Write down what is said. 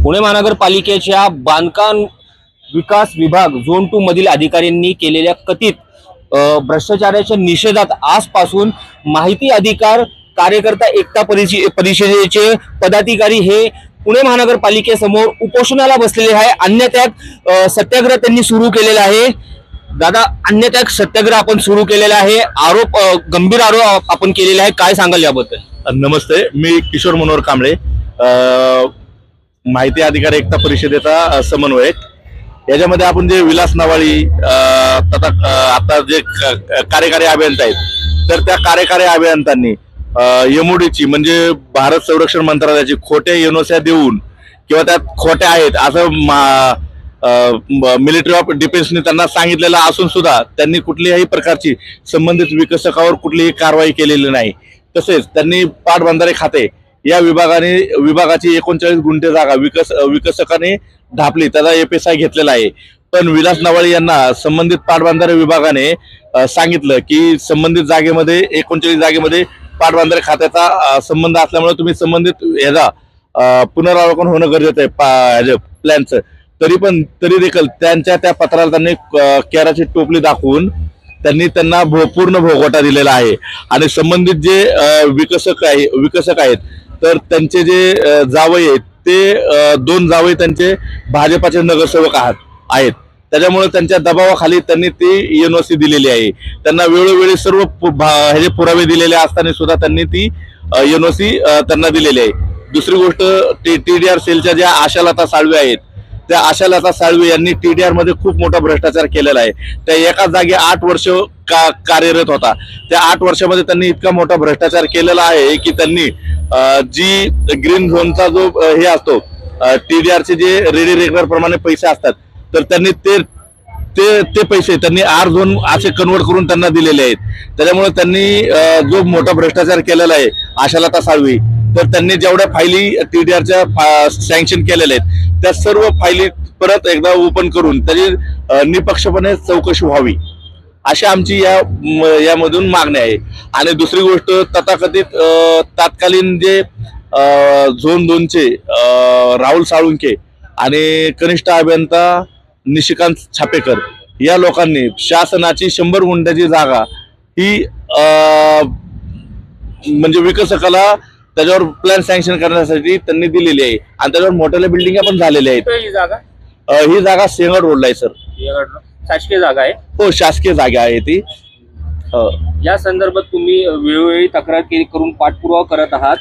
पुणे महानगरपालिकेच्या बांधकाम विकास विभाग झोन 2 मधील अधिकाऱ्यांनी केलेल्या कथित भ्रष्टाचाराच्या निषेधात आजपासून माहिती अधिकार कार्यकर्ता एकता परिषदेचे पदाधिकारी हे पुणे महानगरपालिकेसमोर उपोषणाला बसलेले आहे। अन्नत्याग सत्याग्रह त्यांनी सुरू केलेला आहे। दादा, अन्नत्याग सत्याग्रह आपण सुरू केलेला आहे, गंभीर आरोप आपण केलेला आहे, काय सांगाल याबद्दल? नमस्ते, मी किशोर मनोहर कांबळे, माहिती अधिकार एकता परिषदेचा समन्वयक। याच्यामध्ये आपण जे विलास नवाळी आता जे कार्यकारी अभियंता आहेत, तर त्या कार्यकारी अभियंत्यांनी एमओडीची म्हणजे भारत संरक्षण मंत्रालयाची खोट्या एनओसी देऊन किंवा त्यात खोट्या आहेत असं मिलिटरी ऑफ डिफेन्सने त्यांना सांगितलेलं असून सुद्धा त्यांनी कुठल्याही प्रकारची संबंधित विकसकावर कुठलीही कारवाई केलेली नाही। तसेच त्यांनी पाटबंधारे खाते या विभागाची 39 गुंठे जागा विकसकाने ढापली, त्याचा एफएसआय घेतलेला आहे। पण विलास नवाळी यांना संबंधित पाटबंधारे विभागाने सांगितलं की संबंधित जागेमध्ये 39 जागेमध्ये पाटबंधारे खात्याचा संबंध असल्यामुळे तुम्ही संबंधित याचा पुनरावलोकन होणं गरजेचं आहे प्लॅनचं। तरी देखील त्यांच्या त्या पत्राला त्यांनी केराची टोपली दाखवून त्यांना पूर्ण भोगवटा दिलेला आहे। आणि संबंधित जे विकसक आहेत तर त्यांचे जे जावई आहेत ते 2 जावई त्यांचे भाजपाचे नगरसेवक आहेत। त्याच्यामुळे त्यांच्या दबावाखाली त्यांनी ती एनओसी दिलेली आहे। त्यांना वेळोवेळी सर्व पुरावे दिलेले असताना सुद्धा त्यांनी ती एनओसी त्यांना दिलेली आहे। दुसरी गोष्ट, टीडीआर सेलच्या ज्या आशालता साळवे आहेत, त्या आशालता साळवे यांनी टीडीआर मध्ये खूप मोठा भ्रष्टाचार केलेला आहे। त्या एका जागी 8 वर्ष कार्यरत होता। त्या 8 वर्षामध्ये त्यांनी इतका मोठा भ्रष्टाचार केलेला आहे की त्यांनी जी ग्रीन झोनचा जो हे असतो टीडीआरचे जे रेडी रेग्युलर प्रमाणे पैसे असतात, तर त्यांनी ते पैसे त्यांनी आर झोन असे कन्वर्ट करून त्यांना दिलेले आहेत। त्याच्यामुळे त्यांनी जो मोठा भ्रष्टाचार केलेला आहे आशालता साळवी, तर त्यांनी जेवढ्या फायली टीडीआरच्या सँक्शन केलेल्या आहेत त्या सर्व फायली परत एकदा ओपन करून त्याची निपक्षपणे चौकशी व्हावी अशी आमची यामधून मागणी आहे। आणि दुसरी गोष्ट, तथाकथित तत्कालीन जे झोन 2चे राहुल साळुंके आणि कनिष्ठ अभियंता निशिकांत छापेकर या लोकांनी शासनाची 100 गुंठ्याची जागा ही म्हणजे विकसकाला त्याच्यावर प्लॅन सँक्शन करण्यासाठी त्यांनी दिलेली आहे आणि त्याच्यावर मोठ्या बिल्डिंग पण झालेल्या आहेत। ही जागा सिंहगड रोडला आहे सर। शासकीय जागा आहे? हो, शासकीय जागा आहे ती। या संदर्भात तुम्ही वेळोवेळी तक्रार करून पाठपुरावा करत आहात।